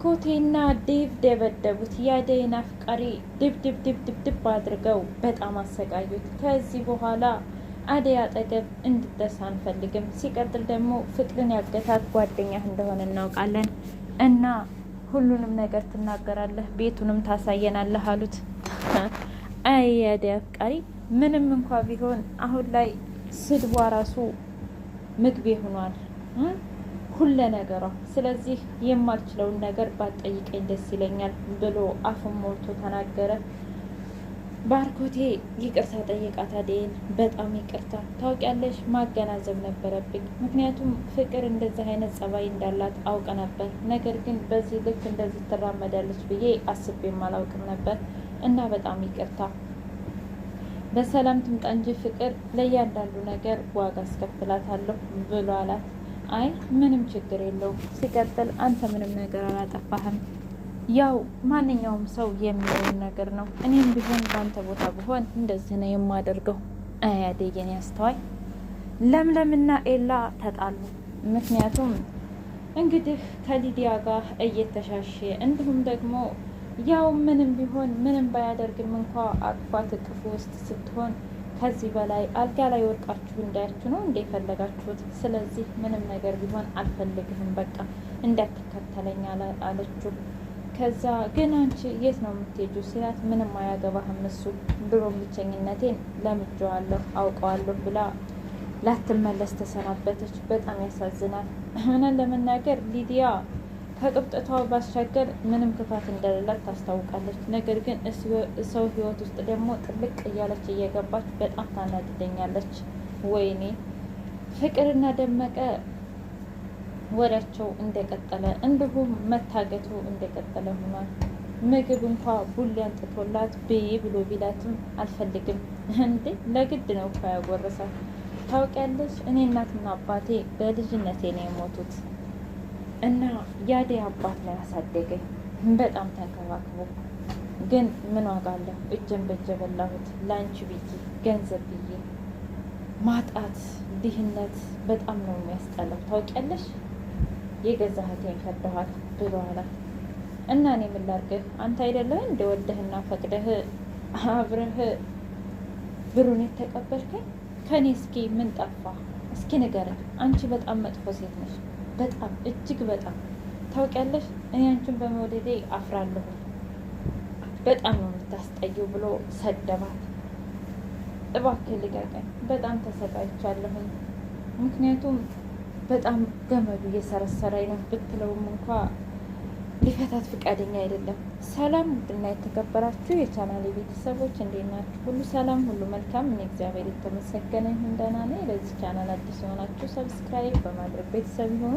ባርኮቴና ዴቭ ደበደቡት። የአደይን አፍቃሪ ድብ አድርገው በጣም አሰቃዩት። ከዚህ በኋላ አደይ አጠገብ እንድትደርስ አንፈልግም። ሲቀጥል ደግሞ ፍቅርን ያገታት ጓደኛህ እንደሆነ እናውቃለን እና ሁሉንም ነገር ትናገራለህ፣ ቤቱንም ታሳየናለህ አሉት። አይ የአደይ አፍቃሪ ምንም እንኳ ቢሆን አሁን ላይ ስድቧ ራሱ ምግቤ ሆኗል ሁለ ነገሯ። ስለዚህ የማልችለውን ነገር ባትጠይቀኝ ደስ ይለኛል ብሎ አፉን ሞልቶ ተናገረ። ባርኮቴ ይቅርታ ጠየቃት አደይን። በጣም ይቅርታ፣ ታውቂያለሽ ማገናዘብ ነበረብኝ። ምክንያቱም ፍቅር እንደዚህ አይነት ጸባይ እንዳላት አውቅ ነበር። ነገር ግን በዚህ ልክ እንደዚህ ትራመዳለች ብዬ አስቤም አላውቅም ነበር እና በጣም ይቅርታ። በሰላም ትምጣ እንጂ ፍቅር ለእያንዳንዱ ነገር ዋጋ አስከፍላታለሁ ብሎ አላት። አይ ምንም ችግር የለውም። ሲቀጥል አንተ ምንም ነገር አላጠፋህም። ያው ማንኛውም ሰው የሚለውን ነገር ነው። እኔም ቢሆን በአንተ ቦታ ብሆን እንደዚህ ነው የማደርገው። አያደየን ያስተዋይ ለምለምና ኤላ ተጣሉ። ምክንያቱም እንግዲህ ከሊዲያ ጋር እየተሻሸ እንዲሁም ደግሞ ያው ምንም ቢሆን ምንም ባያደርግም እንኳ አቅፋት እቅፉ ውስጥ ስትሆን ከዚህ በላይ አልጋ ላይ ወድቃችሁ እንዳያችሁ ነው እንደ የፈለጋችሁት። ስለዚህ ምንም ነገር ቢሆን አልፈልግህም፣ በቃ እንዳትከተለኝ አለችው። ከዛ ግን አንቺ የት ነው የምትሄጂው ሲላት ምንም አያገባህም እሱ ድሮ ብቸኝነቴን ለምጄዋለሁ አውቀዋለሁ ብላ ላትመለስ ተሰናበተች። በጣም ያሳዝናል። እውነት ለመናገር ሊዲያ ከቅብጠቷ ባሻገር ምንም ክፋት እንደሌላት ታስታውቃለች። ነገር ግን ሰው ህይወት ውስጥ ደግሞ ጥልቅ እያለች እየገባች በጣም ታናድደኛለች። ወይኔ ፍቅርና ደመቀ ወሬያቸው እንደቀጠለ እንዲሁም መታገቱ እንደቀጠለ ሆኗል። ምግብ እንኳ ቡሌ አንጥቶላት ብይ ብሎ ቢላትም አልፈልግም። እንዴ ለግድ ነው እኮ ያጎረሳት። ታውቂያለሽ እኔ እናትና አባቴ በልጅነቴ ነው የሞቱት እና የአደይ አባት ላይ ያሳደገኝ በጣም ተንከባክቦ፣ ግን ምን ዋጋ አለው? እጄን በእጄ በላሁት ለአንቺ ብዬ ገንዘብ ብዬ። ማጣት ድህነት በጣም ነው የሚያስጠላው። ታውቂያለሽ የገዛ እህቴን ከድኋት ብሎ አላት። እና እኔ ምን ላድርግህ? አንተ አይደለህ እንደወደህና ፈቅደህ አብረህ ብሩን የተቀበልከኝ ከኔ? እስኪ ምን ጠፋ? እስኪ ንገረኝ። አንቺ በጣም መጥፎ ሴት ነሽ፣ በጣም እጅግ በጣም። ታውቂያለሽ እኔ አንቺን በመውደዴ አፍራለሁ፣ በጣም ነው የምታስጠየው ብሎ ሰደባት። እባክህ ልቀቀኝ፣ በጣም ተሰቃይቻለሁኝ። ምክንያቱም በጣም ገመዱ እየሰረሰረኝ ነው ብትለውም እንኳ ሊፈታት ፍቃደኛ አይደለም። ሰላም ውድና የተከበራችሁ የቻናሌ ቤተሰቦች እንዴት ናችሁ? ሁሉ ሰላም፣ ሁሉ መልካም። እኔ እግዚአብሔር የተመሰገነ ይሁን ደህና ነኝ። ለዚህ ቻናል አዲስ የሆናችሁ ሰብስክራይብ በማድረግ ቤተሰብ ይሁኑ።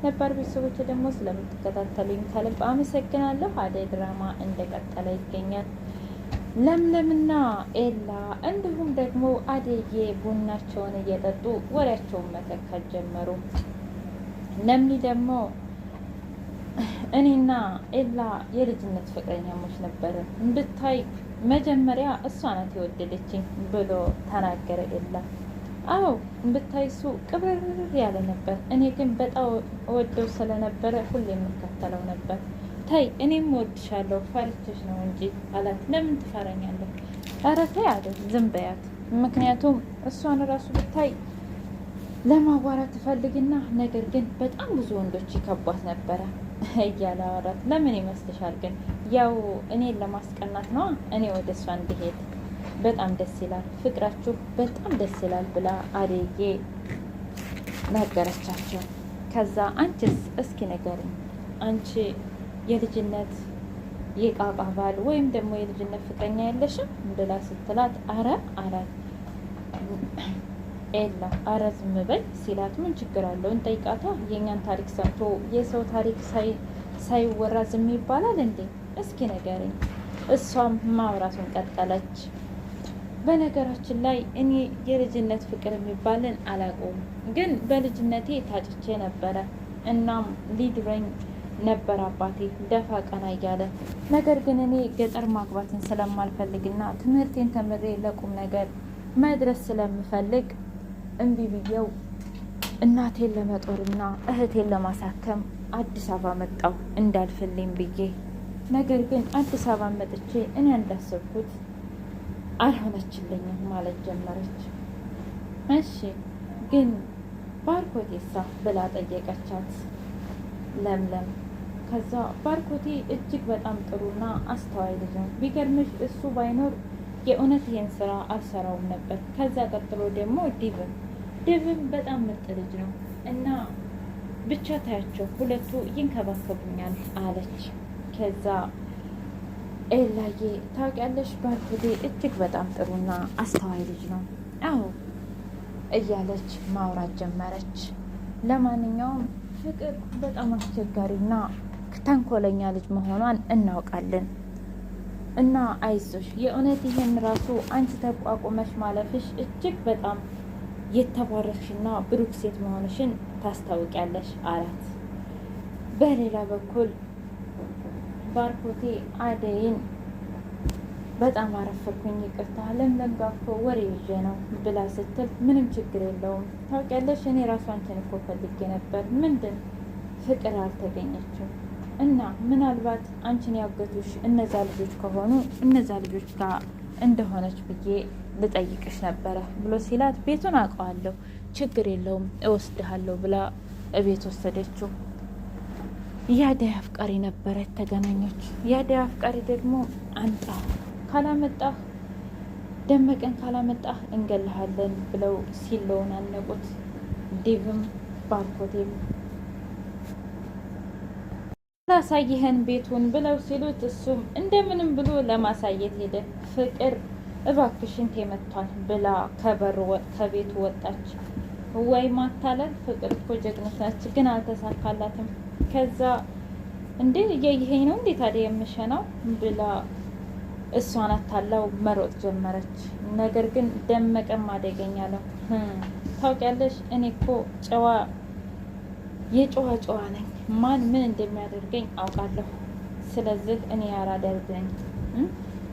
ነባር ቤተሰቦች ደግሞ ስለምትከታተሉኝ ከልብ አመሰግናለሁ። አደይ ድራማ እንደቀጠለ ይገኛል። ለምለምና ኤላ እንዲሁም ደግሞ አደዬ ቡናቸውን እየጠጡ ወሬያቸውን መተካት ጀመሩ። ለምሊ ደግሞ እኔና ኤላ የልጅነት ፍቅረኛሞች ነበርን ብታይ መጀመሪያ እሷ ናት የወደደችኝ ብሎ ተናገረ ኤላ። አዎ ብታይ እሱ ቅብርር ያለ ነበር፣ እኔ ግን በጣም ወደው ስለነበረ ሁሌ የምከተለው ነበር። ታይ እኔም ወድሻለሁ ፈርችሽ ነው እንጂ አላት። ለምን ትፈረኛለህ? ኧረ ተይ አለ። ዝም በያት፣ ምክንያቱም እሷን እራሱ ብታይ ለማዋራት ትፈልግና ነገር ግን በጣም ብዙ ወንዶች ይከቧት ነበረ እያለ አወራት። ለምን ይመስልሻል? ግን ያው እኔን ለማስቀናት ነዋ፣ እኔ ወደ እሷ እንድሄድ። በጣም ደስ ይላል፣ ፍቅራችሁ በጣም ደስ ይላል ብላ አደዬ ነገረቻቸው። ከዛ አንቺስ እስኪ ንገሪኝ፣ አንቺ የልጅነት የቃቃ ባል ወይም ደግሞ የልጅነት ፍቅረኛ የለሽም ብላ ስትላት አረ አላት ኤላ። አረ ዝም በይ ሲላት ምን ችግር አለው እንጠይቃታ፣ የእኛን ታሪክ ሰምቶ የሰው ታሪክ ሳይወራ ዝም ይባላል እንዴ? እስኪ ንገሪኝ። እሷም ማውራቱን ቀጠለች። በነገራችን ላይ እኔ የልጅነት ፍቅር የሚባልን አላውቀውም፣ ግን በልጅነቴ ታጭቼ ነበረ። እናም ሊድረኝ ነበር አባቴ ደፋ ቀና እያለ። ነገር ግን እኔ ገጠር ማግባትን ስለማልፈልግና ትምህርቴን ተምሬ ለቁም ነገር መድረስ ስለምፈልግ እምቢ ብዬው እናቴን ለመጦርና እህቴን ለማሳከም አዲስ አበባ መጣሁ እንዳልፍልኝ ብዬ፣ ነገር ግን አዲስ አበባ መጥቼ እኔ እንዳሰብኩት አልሆነችልኝም ማለት ጀመረች። እሺ ግን ባርኮቴሳ ብላ ጠየቀቻት ለምለም። ከዛ ባርኮቴ እጅግ በጣም ጥሩና አስተዋይ ልጅ ነው። ቢገርምሽ እሱ ባይኖር የእውነት ይሄን ስራ አልሰራውም ነበር። ከዛ ቀጥሎ ደግሞ ድብም በጣም ምርጥ ልጅ ነው እና ብቻ ታያቸው ሁለቱ ይንከባከቡኛል አለች። ከዛ ኤላዬ ታውቂያለሽ ባርኮቴ እጅግ በጣም ጥሩና አስተዋይ ልጅ ነው አዎ እያለች ማውራት ጀመረች። ለማንኛውም ፍቅር በጣም አስቸጋሪና ተንኮለኛ ልጅ መሆኗን እናውቃለን እና አይዞሽ የእውነት ይህን ራሱ አንቺ ተቋቁመሽ ማለፍሽ እጅግ በጣም የተባረክሽና ብሩክ ሴት መሆንሽን ታስታውቂያለሽ አላት። በሌላ በኩል ባርኮቴ አደይን በጣም አረፈኩኝ ይቅርታ ለምለም ጋር እኮ ወሬ ይዤ ነው ብላ ስትል ምንም ችግር የለውም ታውቂያለሽ እኔ ራሱ አንቺን እኮ ፈልጌ ነበር ምንድን ፍቅር አልተገኘችም እና ምናልባት አንቺን ያገቱሽ እነዛ ልጆች ከሆኑ እነዛ ልጆች ጋር እንደሆነች ብዬ ልጠይቅሽ ነበረ ብሎ ሲላት ቤቱን አውቀዋለሁ ችግር የለውም እወስድሃለሁ ብላ እቤት ወሰደችው። የአደይ አፍቃሪ ነበረ ተገናኞች። የአደይ አፍቃሪ ደግሞ አንጣ ካላመጣህ ደመቀን ካላመጣህ እንገልሃለን ብለው ሲለውን አነቁት። ዴቭም ባርኮቴም ላሳይህን ቤቱን ብለው ሲሉት እሱም እንደምንም ብሎ ለማሳየት ሄደ። ፍቅር እባክሽን ተመቷል ብላ ከቤቱ ወጣች። ወይ ማታለል! ፍቅር እኮ ጀግኖች ናች፣ ግን አልተሳካላትም። ከዛ እንዴ እያየኸኝ ነው እንዴት ታዲያ የምሸናው ብላ እሷን አታላው መሮጥ ጀመረች። ነገር ግን ደመቀም አደገኛ ነው። ታውቂያለሽ እኔ እኮ የጨዋ ነኝ። ማን ምን እንደሚያደርገኝ አውቃለሁ። ስለዚህ እኔ ያራዳ ልጅ ነኝ።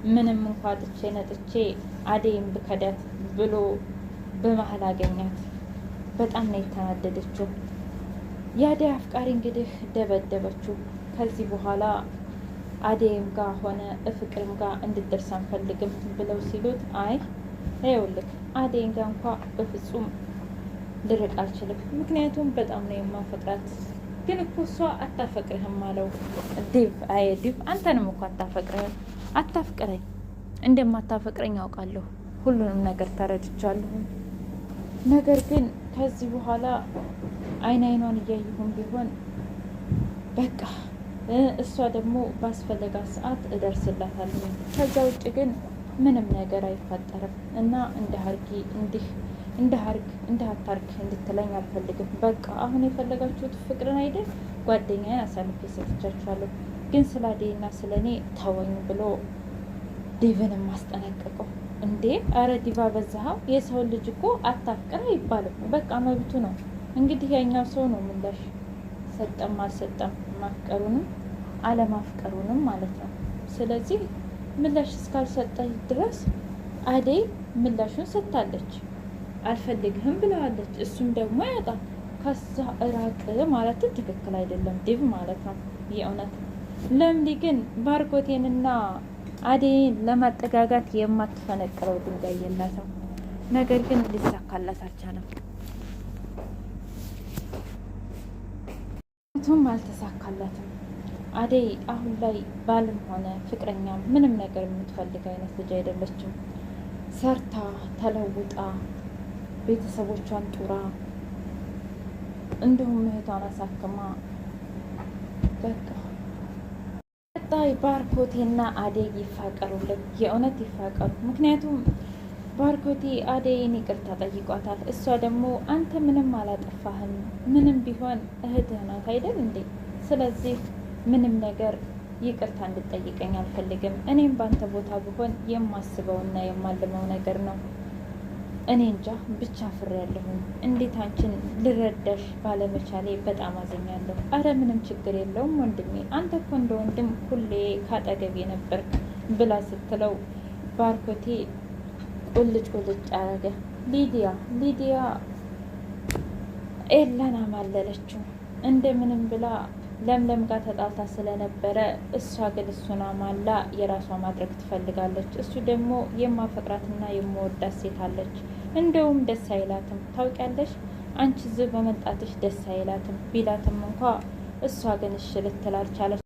ምንም እንኳ ጥቼ ነጥቼ አደይም ብከዳት ብሎ በመሀል አገኛት። በጣም ነው የተናደደችው። የአደይ አፍቃሪ እንግዲህ ደበደበችው። ከዚህ በኋላ አደይም ጋር ሆነ ፍቅርም ጋር እንድትደርስ አንፈልግም ብለው ሲሉት አይ ይኸውልህ አደይም ጋር እንኳ በፍጹም ልርቅ አልችልም፣ ምክንያቱም በጣም ነው የማፈቅራት። ግን እኮ እሷ አታፈቅርህም አለው ዴቭ። አይ ዴቭ አንተንም እኮ አታፈቅርህም። አታፍቅረኝ፣ እንደማታፈቅረኝ አውቃለሁ። ሁሉንም ነገር ተረድቻለሁ። ነገር ግን ከዚህ በኋላ አይኗን እያየሁም ቢሆን በቃ እሷ ደግሞ ባስፈለጋት ሰዓት እደርስላታለሁ። ከዛ ውጭ ግን ምንም ነገር አይፈጠርም እና እንደ አታርግ እንድትለኝ አልፈልግም። በቃ አሁን የፈለጋችሁት ፍቅርን አይደል? ጓደኛዬን አሳልፌ ሰጥቻችኋለሁ፣ ግን ስለ አደይና ስለ እኔ ተወኝ ብሎ ዲቭንም አስጠነቀቀው። እንዴ አረ ዲቫ በዛሃ፣ የሰው ልጅ እኮ አታፍቅር አይባልም። በቃ መብቱ ነው። እንግዲህ ያኛው ሰው ነው ምላሽ ሰጠም አልሰጠም ማፍቀሩንም አለማፍቀሩንም ማለት ነው። ስለዚህ ምላሽ እስካልሰጠ ድረስ አደይ ምላሹን ሰጥታለች። አልፈልግህም ብለዋለች። እሱም ደግሞ ያጣል። ከዛ እራቅ ማለት ትክክል አይደለም ዲቭ ማለት ነው። የእውነት ለምሊ ግን ባርኮቴንና አደይን ለማጠጋጋት የማትፈነቅረው ድንጋይ የላትም። ነገር ግን ሊሳካላት አልቻለም። ቱም አልተሳካላትም። አደይ አሁን ላይ ባልም ሆነ ፍቅረኛም ምንም ነገር የምትፈልግ አይነት ልጅ አይደለችም። ሰርታ ተለውጣ ቤተሰቦቿን ጡራ እንዲሁም እህቷን አሳክማ በቃ ቀጣይ ባርኮቴና አደይ ይፋቀሩልን። የእውነት ይፋቀሩ። ምክንያቱም ባርኮቴ አደይን ይቅርታ ጠይቋታል። እሷ ደግሞ አንተ ምንም አላጠፋህም፣ ምንም ቢሆን እህትህ ናት አይደል እንዴ? ስለዚህ ምንም ነገር ይቅርታ እንድጠይቀኝ አልፈልግም። እኔም ባንተ ቦታ ብሆን የማስበውና የማልመው ነገር ነው። እኔ እንጃ ብቻ ፍሬያለሁኝ። እንዴት አንቺን ልረዳሽ ባለመቻሌ በጣም አዝኛለሁ። አረ ምንም ችግር የለውም ወንድሜ፣ አንተ እኮ እንደ ወንድም ሁሌ ካጠገቤ ነበርክ ብላ ስትለው ባርኮቴ ቁልጭ አረገ። ሊዲያ ኤላን አማለለችው። እንደምንም ብላ ለምለም ጋር ተጣልታ ስለነበረ እሷ ግን እሱን አማላ የራሷ ማድረግ ትፈልጋለች። እሱ ደግሞ የማፈቅራትና የምወዳት ሴት አለች። እንደውም ደስ አይላትም ታውቂያለሽ፣ አንቺ ዝህ በመምጣትሽ ደስ አይላትም ቢላትም እንኳ እሷ ግን እሺ ልትል አልቻለች።